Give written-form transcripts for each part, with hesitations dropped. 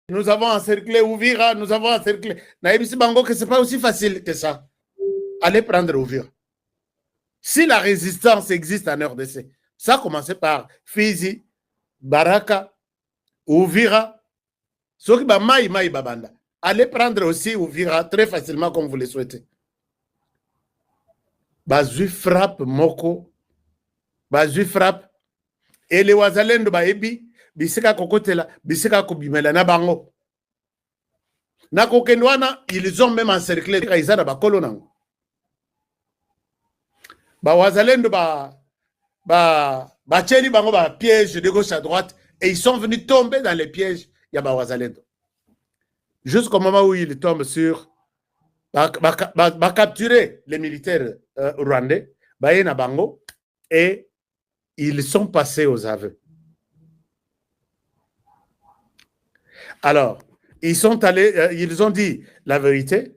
Nous avons encerclé Ouvira, nous avons encerclé. Naïbisi Bango, que ce n'est pas aussi facile que ça. Allez prendre Ouvira. Si la résistance existe en RDC, ça a commencé par Fizi, Baraka, Ouvira, ceux qui ba Maï Babanda. Allez prendre aussi Ouvira très facilement comme vous le souhaitez. Bazui frappe Moko, Bazui frappe, et les Wazalendo Baebi, Biseka Kokotela, Biseka Kobimela Nabango. Nakokendwana, ils ont même encerclé Kaizada Bakolonango. Wazalendo Tcheli Bango piège de gauche à droite, et ils sont venus tomber dans les pièges. Il y a Wazalendo. Jusqu'au moment où ils tombent sur capturer les militaires rwandais, Bango, et ils sont passés aux aveux. Alors, ils sont allés, ils ont dit la vérité.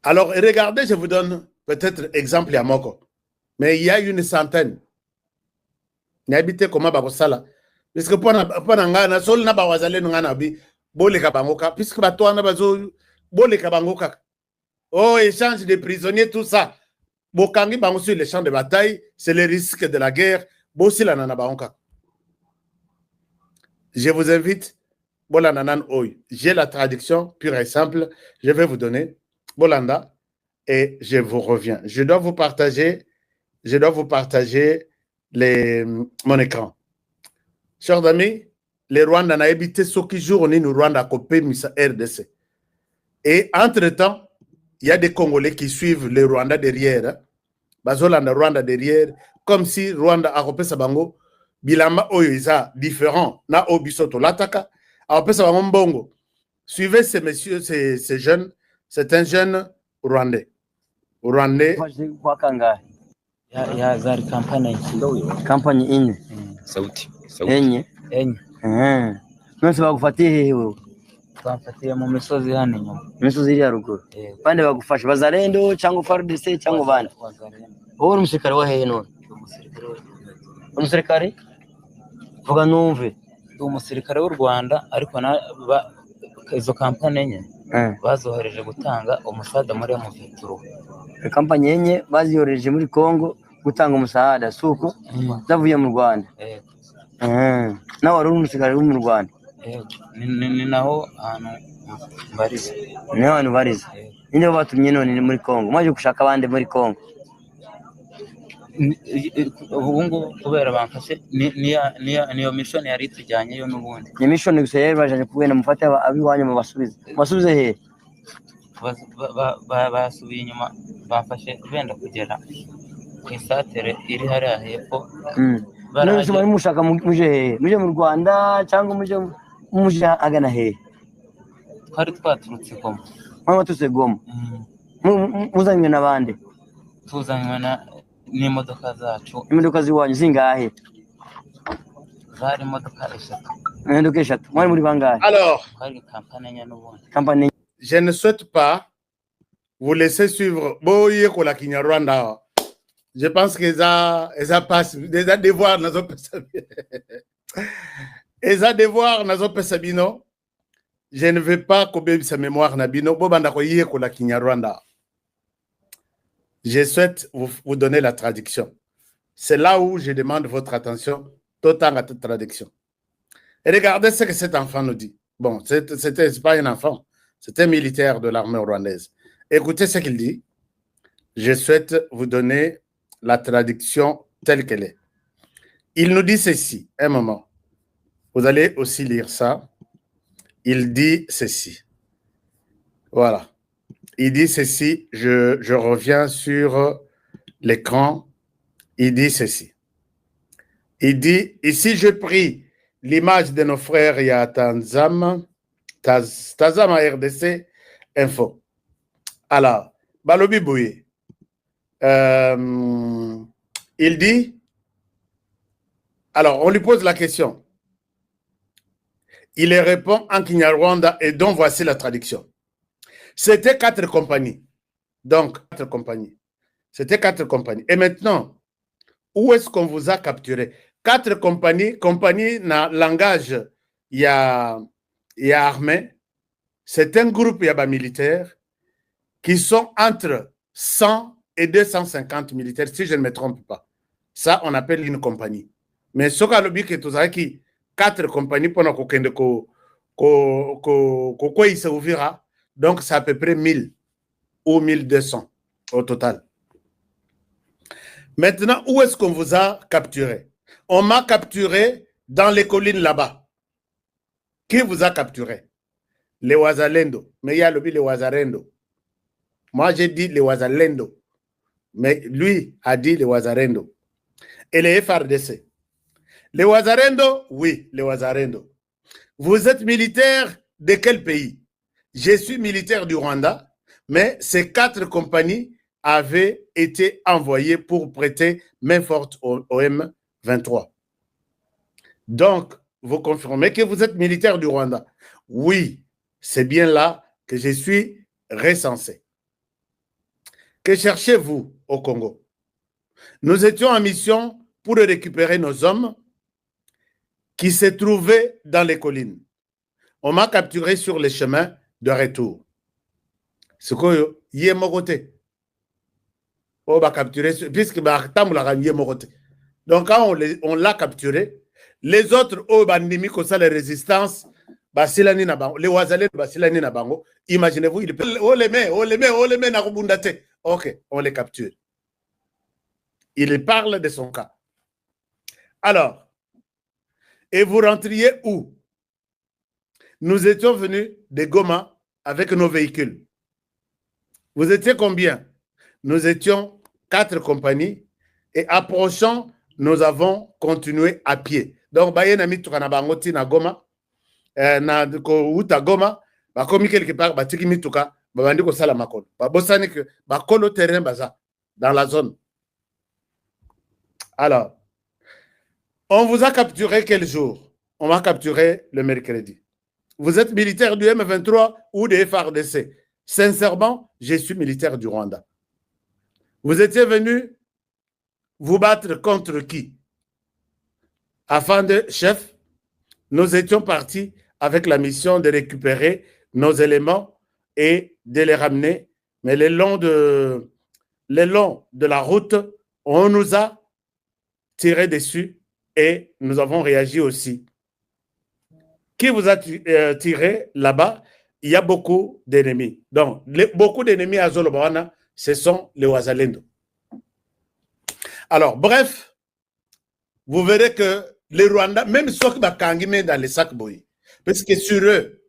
Alors, regardez, je vous donne peut-être exemple à Moko, mais il y a une centaine. N'habitez comment Bakosala. Parce que pendant ngana sol na bawazale ngana bi boleka bangoka puisque batwana bazo boleka bangoka. Oh, échange de prisonniers, tout ça. Bokangi bango sur les champs de bataille, c'est le risque de la guerre. Bosila nana bangoka. Je vous invite, Bolananan Oy. J'ai la traduction pure et simple. Je vais vous donner Bolanda et je vous reviens. Je dois vous partager mon écran. Chers amis, les Rwandais ont habité ce qui jour nous Rwanda copé Misa RDC. Et entre-temps, il y a des Congolais qui suivent les Rwandais derrière. Bazolanda Rwanda derrière, comme si Rwanda a copé Sabango. Bilamba Oyoiza différent. Na Obisoto Lataka. A copé Sabango Mbongo. Suivez ces messieurs, ces jeunes. C'est un jeune Rwandais. Rwandais. Ya zari kampani ine sauti enye nose bagufatiye hehe wewe? Bamfatiye mu misozi hano inyuma, imisozi iri haruguru. Bande bagufasha bazalendo cyangwa FARDC cyangwa bande? Wowe uri umusirikare wa hehe none? Umusirikare vuga numve. umusirikare w'u Rwanda, ariko izo kampani enye bazohereje gutanga umusada muri Muvituru. Kampani enye baziyoreje muri Kongo gutanga umusada suko zavuye mu Rwanda. Nawe wari umusirikare wo mu Rwanda? Ni naho ahantu mbariza. Ni ahantu bariza. Ninde batumye none muri Kongo? Mwaje gushaka abandi muri Kongo? Ubu ngubu kubera bamfashe niyo mission yari tujyanye yo n'ubundi. Ni mission gusa yari baje kugenda mufate abiwanyu mu basubize he? Basubiye inyuma, bamfashe benda kugera ku isatere iri hariya hepfo. None bari mushaka muje mu Rwanda cyangwa muje agana he? Twari twaturutse Goma. Mama tuse Goma. Muzanywe n'abandi? Tuzanywe n'imodoka zacu. Imodoka ziwanyu zingahe? Zari imodoka eshatu. Imodoka eshatu. Mwari muri bangahe? Alors, kampani. Je ne souhaite pas vous laisser suivre Boye Kola Kinyarwanda. Je pense que ça passe des devoirs dans nos devoirs dans nos Sabino. Je ne veux pas que sa mémoire Nabino Bobanda Koye Kola Kinyarwanda. Je souhaite vous donner la traduction. C'est là où je demande votre attention, tout en à cette traduction. Et regardez ce que cet enfant nous dit. Bon, c'était pas un enfant, c'était un militaire de l'armée rwandaise. Écoutez ce qu'il dit. Je souhaite vous donner la traduction telle qu'elle est. Il nous dit ceci, un moment. Vous allez aussi lire ça. Il dit ceci. Voilà. Il dit ceci, je reviens sur l'écran. Il dit ceci. Il dit, ici je prie l'image de nos frères Yatanzama, Tazama RDC Info. Alors, Balobi Bouye, il dit, alors on lui pose la question. Il répond en Kinyarwanda et donc voici la traduction. C'était 4 compagnies. Donc, 4 compagnies. C'était 4 compagnies. Et maintenant, où est-ce qu'on vous a capturé? 4 compagnies, compagnie na langage il y a armée. C'est un groupe militaire qui sont entre 100 et 250 militaires, si je ne me trompe pas. Ça, on appelle une compagnie. Mais ce qu'on a dit, c'est que 4 compagnies pour quoi il s'ouvrira. Donc, c'est à peu près 1000 ou 1200 au total. Maintenant, où est-ce qu'on vous a capturé? On m'a capturé dans les collines là-bas. Qui vous a capturé? Les Wazalendo. Mais il y a les Wazarendo. Moi, j'ai dit les Wazalendo. Mais lui a dit les Wazarendo. Et les FRDC. Les Wazarendo, oui, les Wazarendo. Vous êtes militaire de quel pays? Je suis militaire du Rwanda, mais ces 4 compagnies avaient été envoyées pour prêter main forte au M23. Donc, vous confirmez que vous êtes militaire du Rwanda? Oui, c'est bien là que je suis recensé. Que cherchez-vous au Congo? Nous étions en mission pour récupérer nos hommes qui se trouvaient dans les collines. On m'a capturé sur les chemins de retour. Ce que y est mogoté. On m'a capturé, puisque donc quand on l'a capturé, les autres, les résistances, les Wazalais, imaginez-vous, on les met, ok, on les capture. Il parle de son cas. Alors, et vous rentriez où? Nous étions venus de Goma avec nos véhicules. Vous étiez combien? Nous étions 4 compagnies et approchant, nous avons continué à pied. Donc, Bayenami Tukanabangoti na Goma, na Uta Goma, bakomi quelque part, batiki mituka, babandi ko sala makolo. Babosani que bakolo terrain baza dans la zone. Alors, on vous a capturé quel jour? On m'a capturé le mercredi. Vous êtes militaire du M23 ou des FARDC? Sincèrement, je suis militaire du Rwanda. Vous étiez venu vous battre contre qui? Afin de chef, nous étions partis avec la mission de récupérer nos éléments et de les ramener. Mais le long de la route, on nous a tiré dessus et nous avons réagi aussi. Qui vous a tiré là-bas? Il y a beaucoup d'ennemis. Donc, beaucoup d'ennemis à Zolobawana, ce sont les Wazalendo. Alors, bref, vous verrez que les Rwandais, même ceux qui sont dans les sacs boy, parce que sur eux,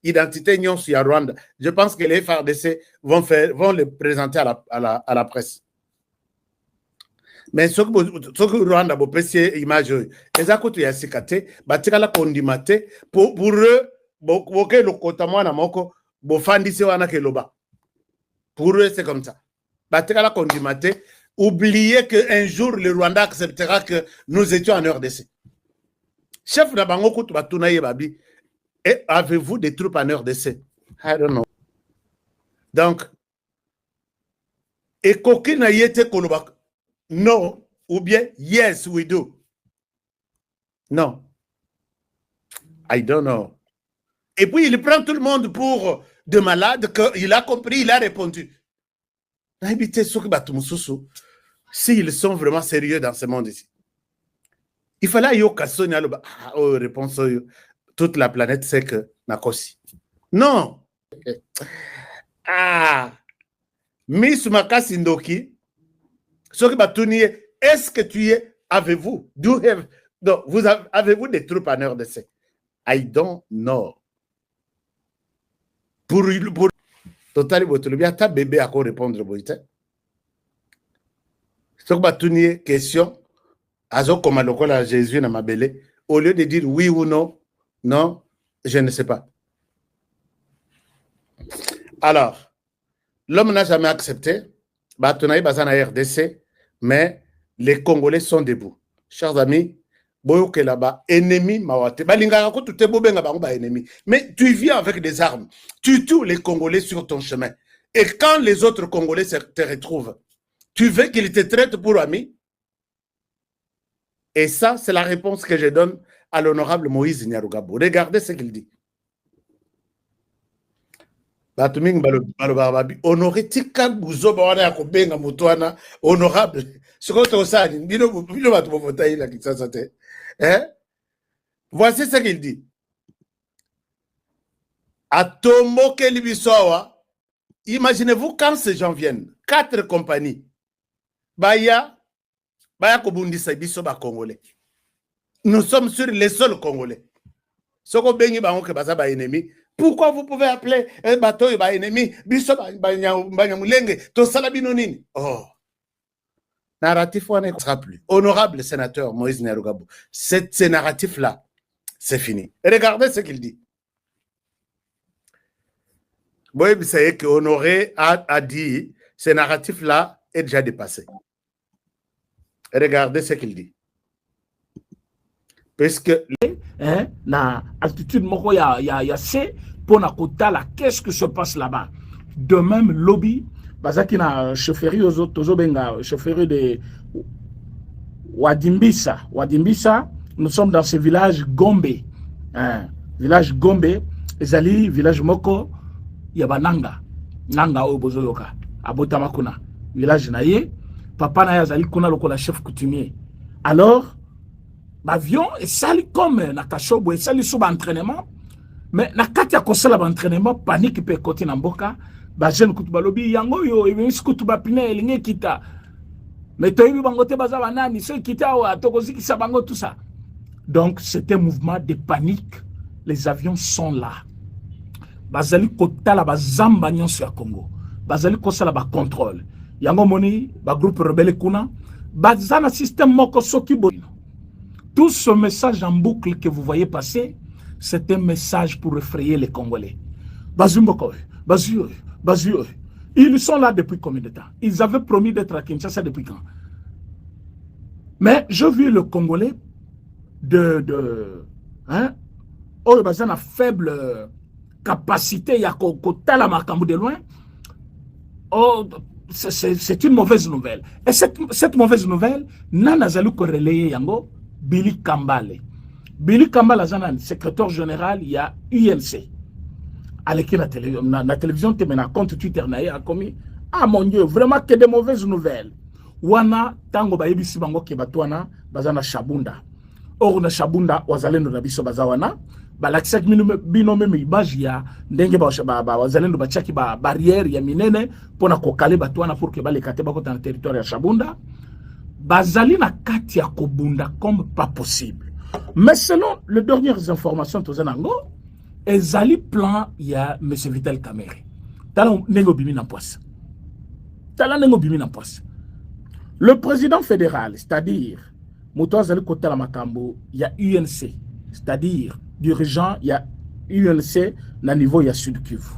identité à Rwanda, je pense que les FARDC vont les présenter à la presse. Mais ce que Rwanda a apprécié l'image, les accords y a sikate, batika la condimate pour eux, boke le kotamwa na moko, bofandise wana keloba. Pour eux, c'est comme ça. Batika la condimate, oubliez qu'un jour le Rwanda acceptera que nous étions en RDC. Chef Nabango Koutou Batounaye Babi, et avez-vous des troupes en RDC? I don't know. Donc, et Koki na yete koloba. Non, ou bien yes, we do. Non. I don't know. Et puis, il prend tout le monde pour de malades, qu'il a compris, il a répondu. S'ils sont vraiment sérieux dans ce monde ici. Il fallait que réponse toute la planète sait que Nakosi. Non. Ah. Miss Makasi Ndoki. Est-ce que tu es, avez-vous, avez-vous des troupes en RDC? I don't know. Pour Total, ta bébé à quoi répondre, question, comme le Jésus n'a ma belle, au lieu de dire oui ou non, non, je ne sais pas. Alors, l'homme n'a jamais accepté, RDC, mais les Congolais sont debout. Chers amis, boyoke là-bas, ennemi mawate. Mais tu viens avec des armes. Tu tues les Congolais sur ton chemin. Et quand les autres Congolais te retrouvent, tu veux qu'ils te traitent pour amis? Et ça, c'est la réponse que je donne à l'honorable Moïse Nyarugabo. Regardez ce qu'il dit. Honoré tika buzoba wana ya kobenga moto wana honorable. Sikoto osani bino batu bovota ila kisasa te. Voici ce qu'il dit. Atomoke libisowa. Imaginez-vous quand ces gens viennent, 4 compagnies. Baya kobundisa biso ba Congolais. Nous sommes sur les seuls Congolais. Soko bengi bango ke baza ba ennemi. Pourquoi vous pouvez appeler un bateau ba ennemi? Biso ba nyamulenge to sala bino nini? Oh. Narratif wana sera plus. Honorable sénateur Moïse Nyarugabo. Ce narratif là, c'est fini. Regardez ce qu'il dit. Boy, vous savez que Honoré a dit ce narratif là est déjà dépassé. Regardez ce qu'il dit. Parce que na attitude moko ya c'est pour na kotala qu'est-ce que se passe là-bas. De même lobby bazaki na chefferie aux autres benga chefferie de Wadimbisa. Nous sommes dans ce village Gombe. Village Gombe, ezali village moko ya bananga. Nanga o bozoyoka abotama kuna. Village na ye papa na yazali kuna lokola chef coutumier. Alors l'avion est sali comme na kashobo et sali sous entraînement mais na kati ya kosala entraînement panique pe côté na mboka ba jeune kutuba lobi yango yo e kutuba pine elinge kita mais toyebi bango te baza banani ceux kita wa tokozi ki sabango tout ça. Donc c'est un mouvement de panique. Les avions sont là. Bazali kotala bazamba nyonso ya Congo. Bazali kosala ba contrôle. Yango moni ba groupe rebelle kuna bazana système moko soki bo. Tout ce message en boucle que vous voyez passer, c'est un message pour effrayer les Congolais. Ils sont là depuis combien de temps? Ils avaient promis d'être à Kinshasa depuis quand? Mais je vis le Congolais oh, ils ont une faible capacité, il y a la makambu de loin. Oh, c'est une mauvaise nouvelle. Et cette mauvaise nouvelle, Nana Zalou relayer yango. Billy Kambale. Billy Kambale, secrétaire général, il y a UNC. Avec la télévision, tu as compte Twitter, a commis. Ah mon Dieu, vraiment que des mauvaises nouvelles. Wana, tango ba yebisi bango ke batwana, bazana Shabunda. Or na Shabunda, wazalendo na biso bazawana. Balaksak bino meme image ya ndenge ba wazalendo bachaki ba barrière ya minene pona kokale batwana pour que balekate bako dans le territoire ya Shabunda. Bazali na kati ya kobunda comme pas possible. Mais selon les dernières informations tozanango, ezali plan ya M. Vital Kamerhe. Tala nengo bimi na poisse. Le président fédéral, c'est-à-dire Moto Zali Kotala Makambo, il y a UNC, c'est-à-dire dirigeant, il y a UNC na niveau il y a Sud Kivu.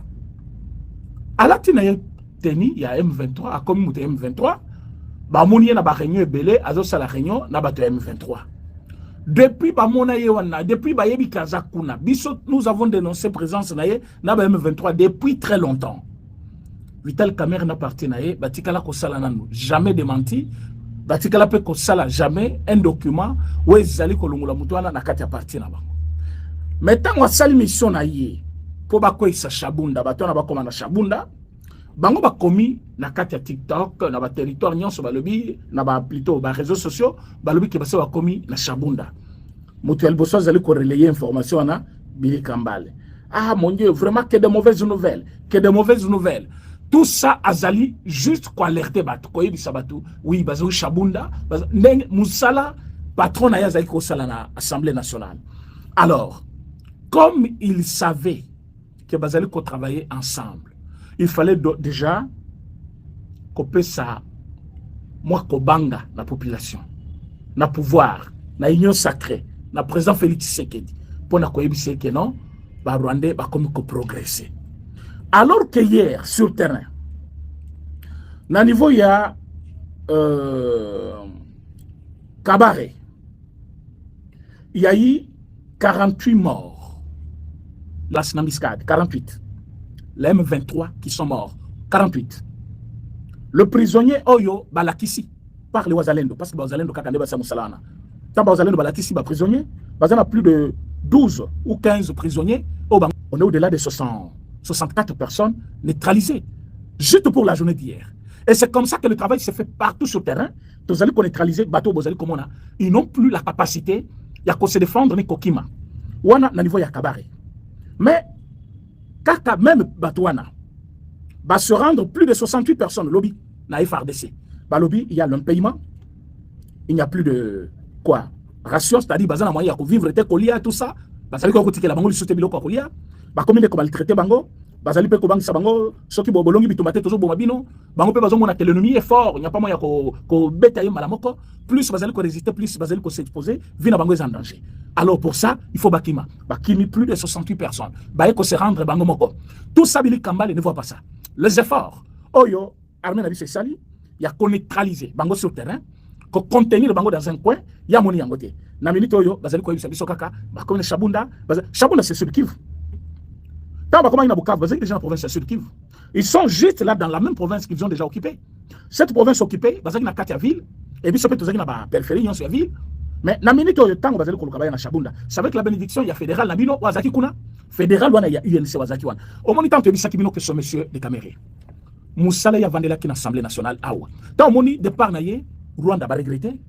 À la tinaye teni, il y a M23, à comme M23. Bamouni na ba réunion ebele azo sala réunion na bato M23. Depuis bamona yewana, depuis bayebi kazakuna, biso nous avons dénoncé présence na ye na ba M23 depuis très longtemps. Vital Kamerhe na parti na ye, batikala ko sala nanu, jamais démenti, batikala pe ko sala jamais un document où ezali ko longula mutwana na kati ya parti na bango. Maintenant wa sali mission na ye po ba ko isa Shabunda, batona ba koma na Shabunda. Bango ba komi na kati ya TikTok na ba territoire nyonso balobi na ba plutôt ba réseaux sociaux balobi ke basa ba komi na Shabunda. Mutuel Bosso zali ko relayer information na Billy Kambale. Ah mon Dieu, vraiment que de mauvaises nouvelles. Tout ça azali juste ko alerter bat ko yebi sabatu. Oui, bazo Shabunda, ndenge musala patron na yazali ko sala na Assemblée nationale. Alors, comme ils savaient que bazali ko travailler ensemble, il fallait déjà couper ça, moi, Kobanga, la population, na pouvoir, na union sacrée, na président Félix Tshisekedi, pour na koyebise que non, ba Rwandais ba comme progresser. Alors que hier, sur le terrain, na niveau il y a Kabare, il y a eu 48 morts, la Snamiscade, 48. Les M23 qui sont morts, 48. Le prisonnier Oyo Balakisi par les Wazalendo, parce que Wazalendo Kakande Basa Moussalana. Tant Wazalendo Balakisi, prisonnier, on a plus de 12 ou 15 prisonniers. On est au-delà de 64 personnes neutralisées, juste pour la journée d'hier. Et c'est comme ça que le travail se fait partout sur le terrain. Vous allez neutraliser bateau, comme on a. Ils n'ont plus la capacité de se défendre ni kokima. Ou on a niveau ya kabare. Mais quand même bateau va se rendre plus de 68 personnes lobby na FRDC. Lobby, il y a l'impayement. Il n'y a plus de quoi ration, c'est-à-dire bazana moyen ya vivre te kolia tout ça. Bazali ko kotikela bango lisute biloko kolia. Ba commune ko maltraiter bango. Bazali pe ko bangisa bango soki bo bolongi bitumate toujours bo mabino. Bango pe bazo mona que l'ennemi est fort, il n'y a pas moyen ko betailler malamoko. Plus bazali ko résister, plus bazali ko s'exposer, vina bango est en danger. Alors pour ça, il faut bakima. Bakimi plus de 68 personnes. Ba ko se rendre bango moko. Tout ça Billy Kambale ne voit pas ça. Les efforts. Oyo armée na biso sali, il y a qu'on neutraliser bango sur le terrain. Pour contenir le bango dans un coin, il y a mon yangote. Na minute oyo, bazali ko yibisa biso kaka, ba comme Chabunda, Chabunda c'est sur Kivu. Tant ba comme ina Bukavu, bazali déjà la province sur Kivu. Ils sont juste là dans la même province qu'ils ont déjà occupée. Cette province occupée, bazali na katia ville et puis sope tozali na ba périphérie yon sur ville. Mais na minute oyo tango bazali ko lokaba na Chabunda, c'est avec la bénédiction il y a fédéral na bino wazaki kuna, fédéral wana il y a UNC wazaki wana. Au moment tant yebisa kibino que ce monsieur de Caméré. Moussala ya vandela ki na Assemblée nationale awa. Tant moni départ na ye Rwanda va regretter,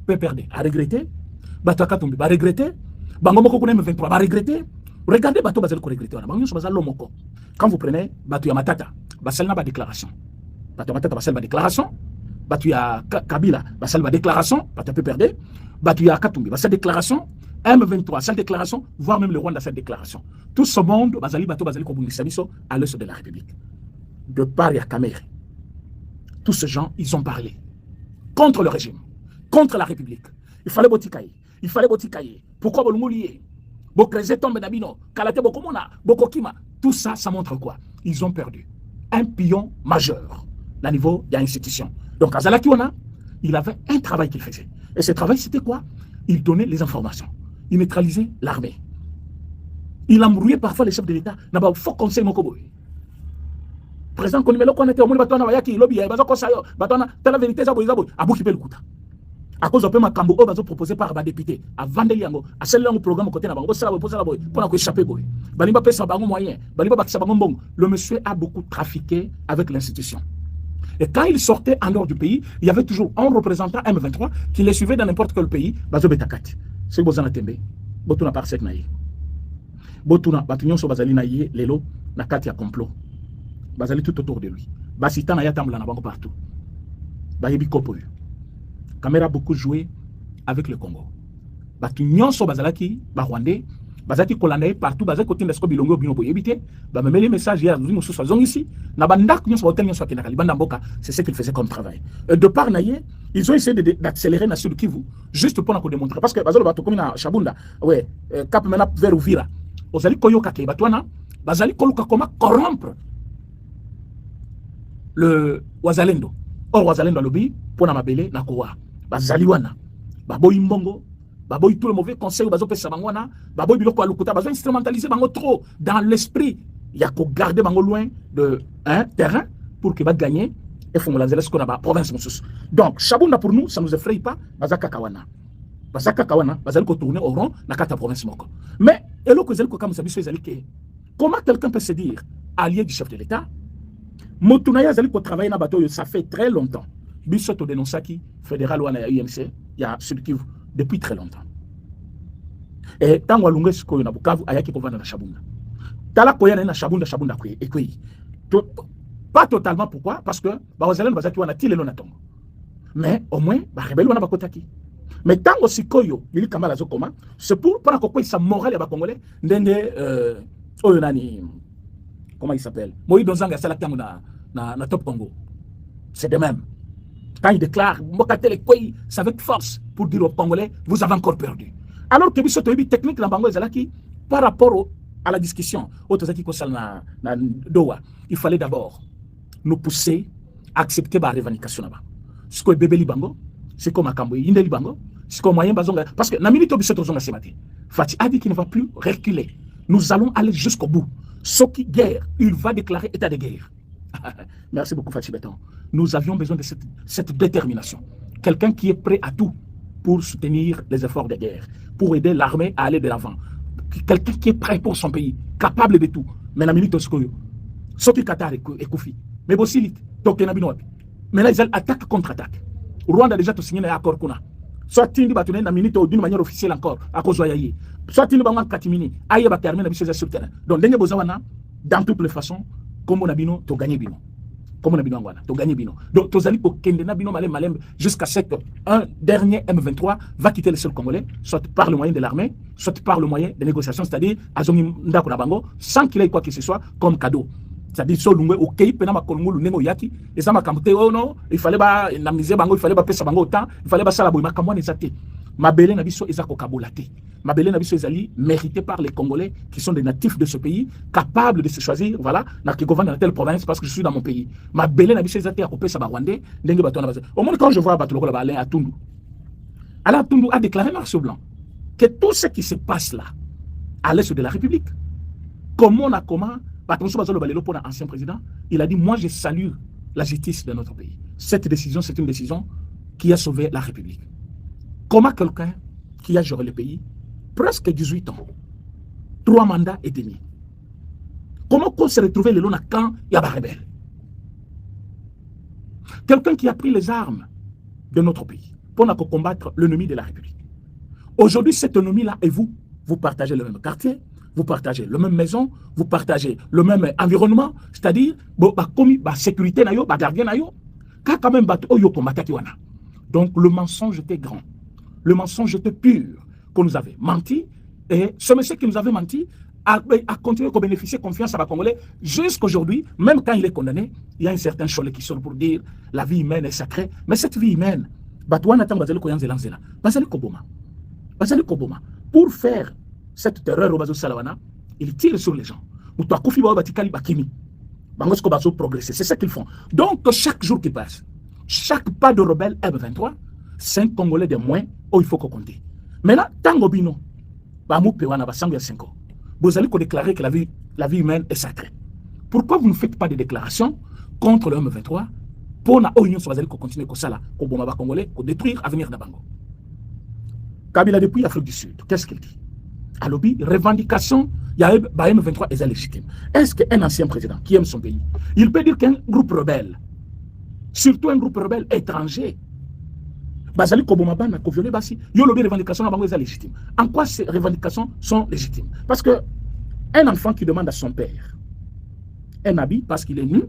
PPRD a regretté, Bato Akatumbi va regretter, Bango Moko Kunem 23 va regretter. Regardez Bato Bazel ko regretter. Quand vous prenez Bato Yamatata, Basel n'a pas déclaration. Bato Yamatata Basel va déclaration. Bato ya Kabila Basel va déclaration. Bato PPRD. Bato ya Akatumbi Basel déclaration. M23 cette déclaration, voire même le Rwanda cette déclaration. Tout ce monde Bazali Bato Bazali Kobungisabiso à l'est de la République. De part ya Kamere. Tous ces gens, ils ont parlé. Contre le régime, contre la République. Il fallait botikaye. Il fallait botikaye. Pourquoi bolumoulié? Bokreze tombe d'abino, kalate bokomona, bokokima. Tout ça, ça montre quoi? Ils ont perdu un pion majeur au niveau de l'institution. Donc, à Zalakiwana, il avait un travail qu'il faisait. Et ce travail, c'était quoi? Il donnait les informations. Il neutralisait l'armée. Il embrouillait parfois les chefs de l'État. Il y a un faux conseil Mokoboy. Président Konimelo Konete, au monde batona wayaki lobby, bazoko sayo, batona la vérité za boiza boy, abuki pe lukuta. À cause de pema kambo o bazo proposé par ba député, à vendre yango, à celle là programme côté na bango, ça la poser la boy, pour na ko échapper boy. Balimba pesa bango moyen, balimba bakisa bango mbongo. Le monsieur a beaucoup trafiqué avec l'institution. Et quand il sortait en dehors du pays, il y avait toujours un représentant M23 qui les suivait dans n'importe quel pays, bazo betakati. C'est bozana tembe, botuna par sek naïe. Botuna batunyon so bazali naïe lelo na kati ya complot. Bazali tout autour de lui. Basita na yatambla na bango partout. Bayebi kopo. Caméra a beaucoup joué avec le Congo. Batu nyonso bazalaki ba Rwandais, bazaki kolanaye partout, bazaki kotinda sko bilongo bino boyebite, ba même les messages hier nous so zong ici, na bandak nyonso hotel nyonso akena kalibanda mboka, c'est ce qu'ils faisaient comme travail. De par naye, ils ont essayé d'accélérer na Sud Kivu juste pour nous démontrer parce que bazalo bato comme na Chabunda, ouais, cap mena vers Uvira. Ozali koyoka ke batwana, bazali koluka comment corrompre le Wazalendo. Or Wazalendo lobby pour na mabele na kowa. Bazali wana. Baboy mbongo, baboy tout le mauvais conseil bazo pesa bangwana, baboy biloko alukuta, bazo instrumentaliser bango trop dans l'esprit. Il y a qu'à garder bango loin de terrain pour que va gagner et faut me ce qu'on a ba province moussous. Donc Chabunda pour nous ça nous effraie pas, bazaka kawana. Bazaka kawana, bazali ko tourner au rond na kata province moko. Mais elo ko zeli ko comme ça biso ezali ke. Comment quelqu'un peut se dire allié du chef de l'État? Motunaya zali ko travailler na bateau, ça fait très longtemps. Bisoto dénonçaki fédéral wana ya UNC, ya Sud Kivu depuis très longtemps. Et tant walunge siko na Bukavu ayaki ko vanda na Chabunda. Tala ko yana na Chabunda kwe ekwe. Pas totalement pourquoi? Parce que bazalendo bazaki wana tilelo na tongo. Mais au moins ba rebelle wana bakotaki. Mais tango sikoyo yili kamala zokoma, c'est pour pas ko sa morale ya ba congolais ndenge oyo nani comment il s'appelle? Moïse Donzanga Salatango na Top Congo. C'est de même. Quand il déclare, c'est avec force pour dire aux Congolais, vous avez encore perdu. Alors que ce technique par rapport à la discussion, il fallait d'abord nous pousser à accepter la revendication. Ce que bébé Libango, c'est comme Akambo, Inde Libango, c'est comme moyen Bazonga. Parce que la minute où ce matin, Fati a dit qu'il ne va plus reculer. Nous allons aller jusqu'au bout. Ce qui guerre, il va déclarer état de guerre. Merci beaucoup Fatih Béton. Nous avions besoin de cette détermination. Quelqu'un qui est prêt à tout pour soutenir les efforts de guerre, pour aider l'armée à aller de l'avant. Quelqu'un qui est prêt pour son pays, capable de tout. Mais la minute Toskoyo, ce qui Qatar et Koufi, mais aussi, mais là, ils attaquent contre-attaque. Rwanda a déjà signé un accord. Soit il y a minute d'une manière officielle encore, à cause de Yaye. Soit il y a Katimini, Aïe va terminer sur le terrain. Donc, dans toutes les façons, comme on a bino, tu gagnes bino. Comme on a bino, tu gagnes bino. Donc, tu as dit pour Kendena bino malem jusqu'à ce qu'un dernier M23 va quitter le sol congolais, soit par le moyen de l'armée, soit par le moyen des négociations, c'est-à-dire à Zongi Ndakonabango, sans qu'il ait quoi que ce soit comme cadeau. C'est-à-dire so lungwe au pays pena makolungu lunengo yaki et ça m'a camté oh non il fallait pas namiser bango il fallait pas pesa bango autant il fallait pas ça la boy makamwa nezate mabele na biso ezako kabolate mabele na biso ezali mérité par les Congolais qui sont des natifs de ce pays capables de se choisir voilà na qui gouverne dans telle province parce que je suis dans mon pays mabele na biso ezate akopé ça ba rwandais ndenge bato na base au moins quand je vois bato lokola ba Alain Atundu a déclaré noir sur blanc que tout ce qui se passe là à l'est de la République comment ancien président, il a dit, moi je salue la justice de notre pays. Cette décision, c'est une décision qui a sauvé la République. Comment quelqu'un qui a géré le pays, presque 18 ans, 3 mandats et demi, comment on s'est retrouvé le long à quand il y a des rebelles? Quelqu'un qui a pris les armes de notre pays pour combattre l'ennemi de la République. Aujourd'hui, cet ennemi-là et vous partagez le même quartier, vous partagez la même maison, vous partagez le même environnement, c'est-à-dire, la sécurité, la gardien, quand même, donc le mensonge était grand, le mensonge était pur, qu'on nous avait menti, et ce monsieur qui nous avait menti a continué à bénéficier de confiance à la Congolais jusqu'aujourd'hui, même quand il est condamné, il y a un certain cholet qui sort pour dire la vie humaine est sacrée, mais cette vie humaine, pour faire cette terreur au Salawana, ils tirent sur les gens. Progresser. C'est ça qu'ils font. Donc, chaque jour qui passe, chaque pas de rebelle M23, 5 Congolais de moins, il faut qu'on compte. Maintenant, Tango Bino, vous allez déclarer que la vie humaine est sacrée. Pourquoi vous ne faites pas de déclarations contre le M23 pour continuer comme ça, pour Congolais, pour détruire l'avenir d'Abango? Kabila depuis l'Afrique du Sud, qu'est-ce qu'il dit? À l'objet, revendication, il y a M23 est légitime. Est-ce qu'un ancien président qui aime son pays, il peut dire qu'un groupe rebelle, surtout un groupe rebelle étranger, Bazali Kobomaba n'a pas violé Bassi, il y a l'objet revendication est légitime. En quoi ces revendications sont légitimes? Parce que un enfant qui demande à son père un habit parce qu'il est nu,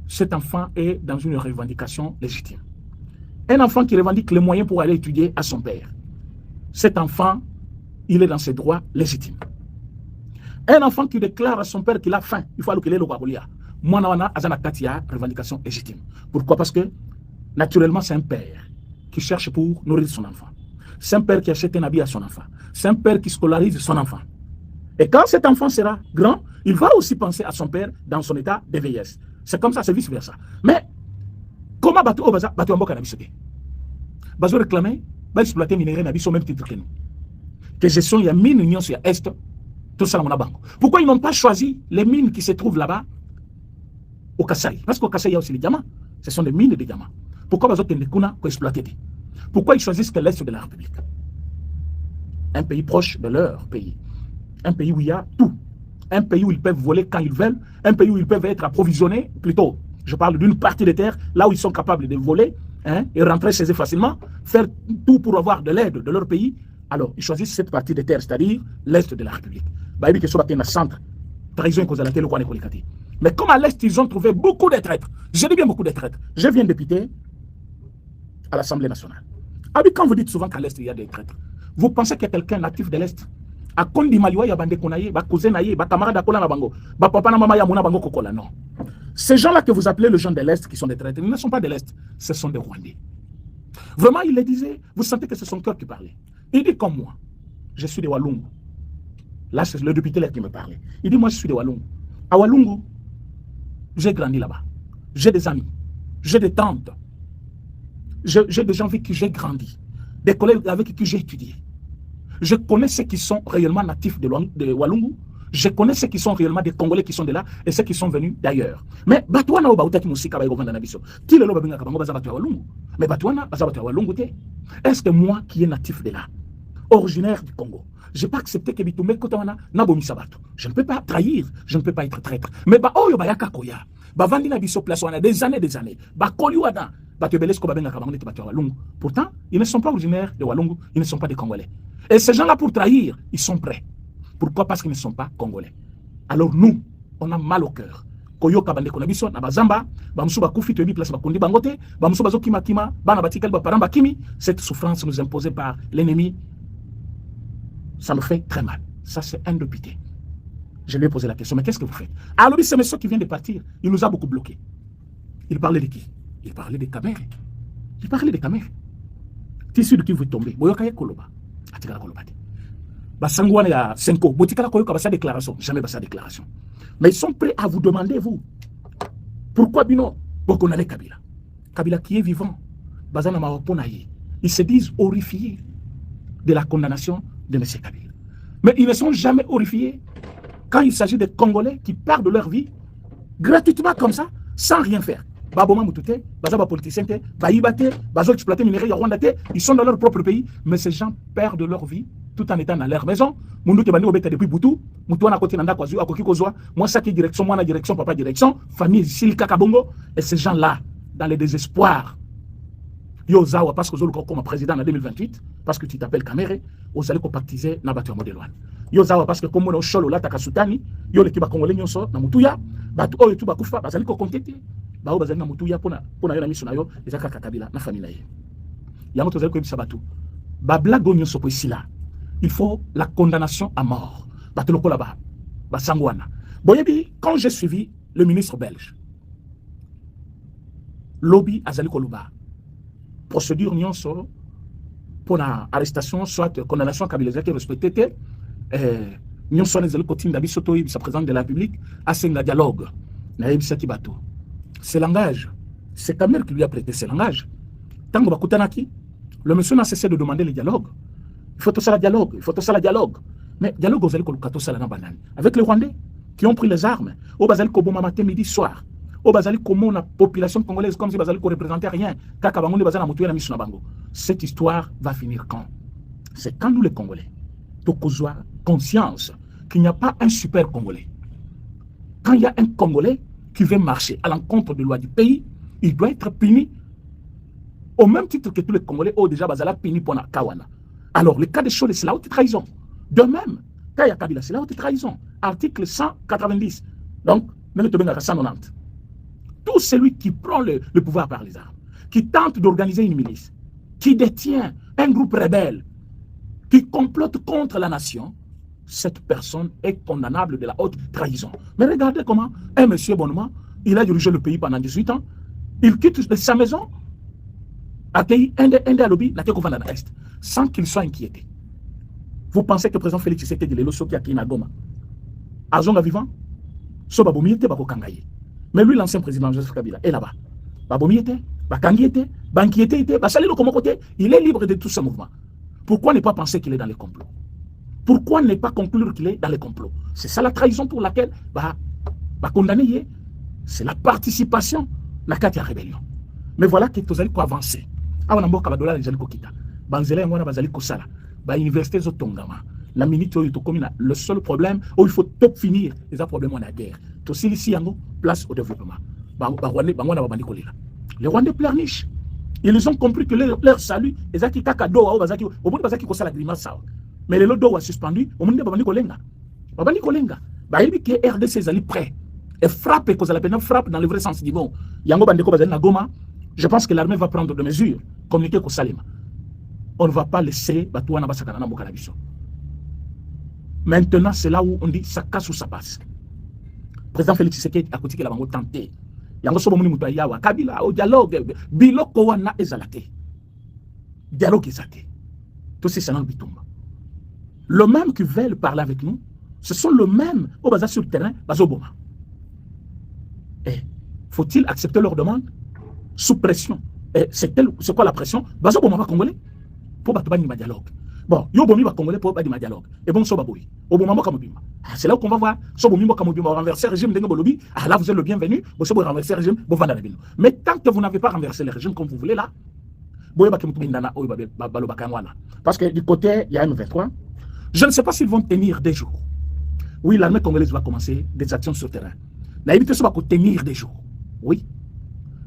cet enfant est dans une revendication légitime. Un enfant qui revendique les moyens pour aller étudier à son père, cet enfant, il est dans ses droits légitimes. Un enfant qui déclare à son père qu'il a faim, il faut qu'il ait le Wagolia. Moi, Azanakatia, revendication légitime. Pourquoi? Parce que, naturellement, c'est un père qui cherche pour nourrir son enfant. C'est un père qui achète un habit à son enfant. C'est un père qui scolarise son enfant. Et quand cet enfant sera grand, il va aussi penser à son père dans son état de vieillesse. C'est comme ça, c'est vice-versa. Mais, comment Batou Amboka n'a pas Bazo réclamer, va exploiter minerai n'a au même titre que nous. Que gestion, il y a mine, union, il y a est, tout ça, on a banque. Pourquoi ils n'ont pas choisi les mines qui se trouvent là-bas au Kassai? Parce qu'au Kassai, il y a aussi les diamants. Ce sont des mines de diamants. Pourquoi Bazo Kendekuna pour exploiter? Pourquoi ils choisissent que l'Est de la République? Un pays proche de leur pays. Un pays où il y a tout. Un pays où ils peuvent voler quand ils veulent. Un pays où ils peuvent être approvisionnés, plutôt. Je parle d'une partie des terres, là où ils sont capables de voler et rentrer chez eux facilement, faire tout pour avoir de l'aide de leur pays. Alors, ils choisissent cette partie des terres, c'est-à-dire l'Est de la République. Centre, trahison cause la télé. Mais comme à l'Est, ils ont trouvé beaucoup de traîtres. Je dis bien beaucoup de traîtres. Je viens député à l'Assemblée nationale. Quand vous dites souvent qu'à l'Est, il y a des traîtres, vous pensez qu'il y a quelqu'un natif de l'Est? À Kondi Maliwa, il y a des Konaye, des cousins, des camarades de Kola Bango, des papa, maman, Yamuna Bango Kokola. Non. Ces gens-là que vous appelez les gens de l'Est qui sont des traîtres, ils ne sont pas de l'Est, ce sont des Rwandais. Vraiment, il le disait, vous sentez que c'est son cœur qui parlait. Il dit comme moi, je suis de Walungu. Là, c'est le député qui me parlait. Il dit, moi, je suis de Walungu. À Walungu, j'ai grandi là-bas. J'ai des amis, j'ai des tantes, j'ai des gens avec qui j'ai grandi, des collègues avec qui j'ai étudié. Je connais ceux qui sont réellement natifs de Walungu. Je connais ceux qui sont réellement des Congolais qui sont de là et ceux qui sont venus d'ailleurs. Mais Batouana Obaouta qui musika ba government na biso. Qui le loba binga kabango baza batu Walungu. Mais Batouana, est-ce que moi qui est natif de là, originaire du Congo, je n'ai pas accepté que Bitoumé Kotawana Nabomi Sabato. Je ne peux pas trahir, je ne peux pas être traître. Mais Oyo Bayaka Koya, Bavandi Nabiso Place, des années, Bakoliwada, Batubelesko Babenga Kabangé Batu Walungu. Pourtant, ils ne sont pas originaires de Walungu, ils ne sont pas des Congolais. Et ces gens-là, pour trahir, ils sont prêts. Pourquoi? Parce qu'ils ne sont pas Congolais. Alors nous, on a mal au cœur. Koyo Kabande Konabiso, Nabazamba, Bamsuba Koufi, Tuebi Place Bakundi Bangote, Bamsuba Zokima Kima, Banabatikal Baparamba Kimi, cette souffrance nous imposée par l'ennemi. Ça me fait très mal. Ça, c'est indépité. Je lui ai posé la question, mais qu'est-ce que vous faites? Alors, ce monsieur qui vient de partir, il nous a beaucoup bloqués. Il parlait de qui? Il parlait des caméras. Il parlait des caméras. Tissu de qui vous tombez? Boyokaye Koloba. Atikala Kolobati. Basangouane ya Senko. Botikala Koyoka sa déclaration. Jamais sa déclaration. Mais ils sont prêts à vous demander, vous. Pourquoi Bino? Bokonale Kabila. Kabila qui est vivant. Bazana Mawaponaye. Ils se disent horrifiés de la condamnation de M. Kabila. Mais ils ne sont jamais horrifiés quand il s'agit des Congolais qui perdent leur vie gratuitement comme ça, sans rien faire. Baboma Moutouté, Bazaba politicien, Baïbate, Bazo exploité minerai, Rwanda, ils sont dans leur propre pays, mais ces gens perdent leur vie tout en étant dans leur maison. Moundou Tebani Obeta depuis Boutou, Moutouana côté Nanda Kwazu, Akoki Kozwa, moi ça qui direction, moi la direction, papa direction, famille Silka Kabongo, et ces gens-là, dans le désespoir, Yozawa, parce que vous êtes comme président en 2028, parce que tu t'appelles Kamere, vous allez compactiser na batu modèle one. Yozawa, parce que comme on a cholo là, takasutani, yo le kiba congolais nyonso, na mutuya, batu oyo tu bakufa, bazali ko kontete, bao bazali na mutuya pona yo na miso na yo, ezaka kakabila na famille na ye. Yango tozali ko ebisa batu. Ba blago nyonso ko ici là. Il faut la condamnation à mort. Batu loko là-bas, ba sangwana. Boyebi, quand j'ai suivi le ministre belge, lobby azali koluba. Procédure nyonso pour l'arrestation, soit condamnation kabila qui respecté nyonso les côtés d'Abiso Toyi, sa président de la République, à ce dialogue. Ce langage, c'est Kamer qui lui a prêté ce langage. Tant que Bakutanaki, le monsieur n'a cessé de demander le dialogue. Il faut tout ça le dialogue, il faut tout ça le dialogue. Mais dialogue aux Elko ça la banane. Avec les Rwandais qui ont pris les armes, au Bazali Kobo matin, midi, soir. Au Bazali Komo, la population congolaise, comme si Bazali ne représentait rien. Cette histoire va finir quand? C'est quand nous les Congolais, nous avons conscience qu'il n'y a pas un super Congolais. Quand il y a un Congolais qui veut marcher à l'encontre des lois du pays, il doit être puni au même titre que tous les Congolais ont déjà Bazala puni pour Kawana. Alors, le cas de Chole, c'est la haute trahison. De même, Kaya Kabila, c'est la haute trahison. Article 190. Donc, même 190. Tout celui qui prend le pouvoir par les armes, qui tente d'organiser une milice, qui détient un groupe rebelle, qui complote contre la nation, cette personne est condamnable de la haute trahison. Mais regardez comment un monsieur Bonnement, il a dirigé le pays pendant 18 ans, il quitte sa maison, accueilli un des lobbies, sans qu'il soit inquiété. Vous pensez que le président Félix Tshisekedi de l'Osso qui a créé Goma, Azonga vivant, Sobabomiete Bakokangaye. Mais lui, l'ancien président Joseph Kabila, est là-bas. Babomiete, Bakangiete, Bankiete, Basalino comme côté, il est libre de tout ce mouvement. Pourquoi ne pas penser qu'il est dans les complots? Pourquoi ne pas conclure qu'il est dans les complots? C'est ça la trahison pour laquelle va condamner. C'est la participation à la rébellion. Mais voilà que vous allez avancer. Awa namboka badola les ko kita. Banzela ngwana bazali ko sala. Ba université zo tongama. La minute où le seul problème où il faut top finir les problèmes en la guerre. Tout ici yango place au développement. Les Rwandais pleurnichent. Ils ont compris que leur salut est à Kakado au Bazaki au bout de Bazaki ko sala grimace ça. Mais le lodo a suspendu au monde de Babani Kolenga. Babani Kolenga. Ba il que RDC est prêt. Et frappe cause la peine frappe dans le vrai sens du mot. Yango bandeko bazali na Goma. Je pense que l'armée va prendre des mesures, communiquer avec Salima. On ne va pas laisser Batouana Basakana Mokanabiso. Maintenant, c'est là où on dit ça casse ou ça passe. Le président Félix Tshisekedi a côté la bango tenté. Yango sobo muni mutaya wa Kabila au dialogue biloko wana ezalate. Dialogue ezate. Tout c'est dans le bitumba. Le même qui veulent parler avec nous, ce sont le même au bazar sur le terrain, bazoboma. Et faut-il accepter leur demande? Sous pression. Et c'est quoi la pression? Bazo Boma congolais pour battre ma dialogue. Bon, yo bomi va congolais pour battre ma dialogue. Et bon, so baboui. Oboma mo kamobima. C'est là qu'on va voir. So bomi mo kamobima renverser le régime d'Engo Bolobi. Là, vous êtes le bienvenu. Vous savez renverser le régime. Vous vendez la ville. Mais tant que vous n'avez pas renversé le régime comme vous voulez là, Parce que du côté, il y a M23. Je ne sais pas s'ils vont tenir des jours. Oui, l'armée congolaise va commencer des actions sur le terrain. La éviter va tenir des jours. Oui.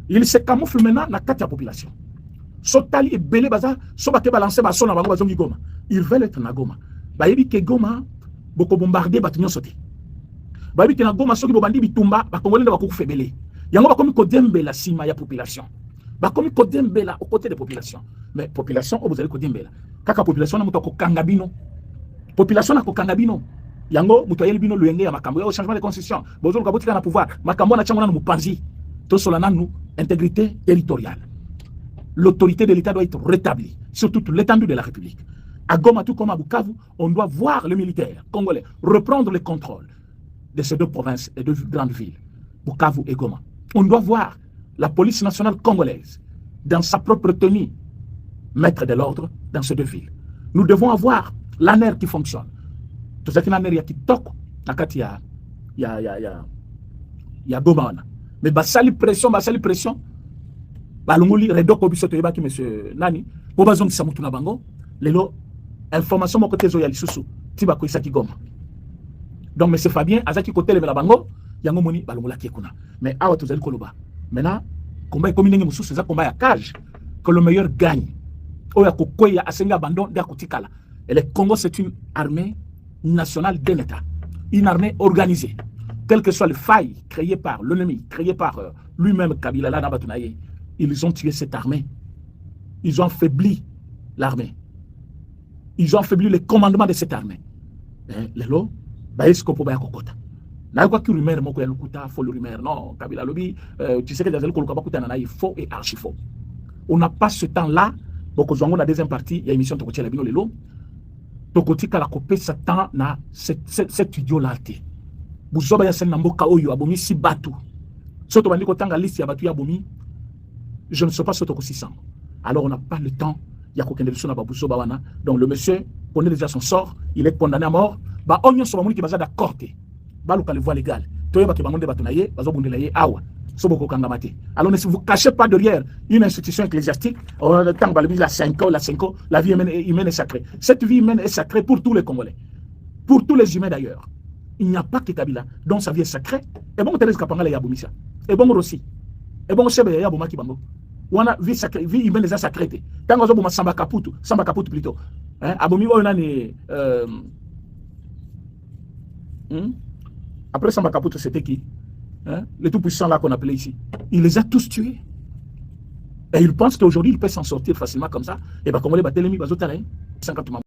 Il se camoufle maintenant dans la population. Sotali et Belé Baza, Sobake balancé Basson à Bazongi Goma. Ils veulent être na Goma. Bayebi ke Goma, boko bombardé batinyo soté. Bayebi ke na Goma, soki bobandi bitumba, bakongolé na bakoku febele. Yango bakomi kodembe la sima ya population. Bakomi kodembe la aux côtés des populations. Mais population, vous allez kodembe la. Kaka population na mutoko kangabino. Population na kokangabino. Yango mutoyeli bino luenge ya makambo ya changement de constitution. Bozolo kabotika na pouvoir. Makambo na chango na mupanzi. To solana nous intégrité territoriale. L'autorité de l'État doit être rétablie sur toute l'étendue de la République. À Goma, tout comme à Bukavu, on doit voir les militaires congolais reprendre le contrôle de ces deux provinces et deux grandes villes, Bukavu et Goma. On doit voir la police nationale congolaise, dans sa propre tenue, mettre de l'ordre dans ces deux villes. Nous devons avoir l'ANER qui fonctionne. Tout ça qui l'ANER qui toque, il y a Goma. Mais basali pression, balongoli redoko biso to yebaki monsieur nani po bazong samutu na bango lelo information mo côté zo ya lisusu tiba ko isaki Goma. Donc monsieur Fabien azaki côté le la bango yango moni balongola kuna. Mais awa tozali koloba maintenant combat est combiné mususu za combat ya cage que le meilleur gagne. Oya kokoya asenga abandon da kutikala. Et le Congo c'est une armée nationale d'un État, une armée organisée. Quelles que soient les failles créées par l'ennemi, créées par lui-même Kabila là Batunaye, ils ont tué cette armée. Ils ont affaibli l'armée. Ils ont affaibli le commandement de cette armée. Lelo, baïsko po bayakokota. Na quoi que rumeur moko ya lukuta, faux rumeur. Non, Kabila lobi, tu sais que dans le koluka bakuta na est faux et archi faux. On n'a pas ce temps-là. Boko zongo la deuxième partie, il y a émission Tokotia la bino lelo. Tokotika la kopé ce temps na cet idiot là té. Buzoba ya sen namboka oyo abomi si batu. Soto bandiko tanga liste ya batu ya abomi. Je ne sais pas ce que c'est. Alors on n'a pas le temps. Donc le monsieur connaît déjà son sort. Il est condamné à mort. On y a qui va d'accord. Alors ne vous cachez pas derrière une institution ecclésiastique. La vie humaine est sacrée. Cette vie humaine est sacrée pour tous les Congolais. Pour tous les humains d'ailleurs. Il n'y a pas que Kabila dont sa vie est sacrée. Et bon, Thérèse Kapanga ya Bomisa. Et bon Rossi. Et bon, Sebe ya Bomaki Bango. On a vie sacrée, vie humaine déjà sacrée. Tant qu'on a Samba Kaputu plutôt. Abomi Oyanani. Après Samba Kaputu, c'était qui? Les tout-puissants là qu'on appelait ici. Il les a tous tués. Et il pense qu'aujourd'hui, il peut s'en sortir facilement comme ça. Et bien, comme on les battait, les mis, 50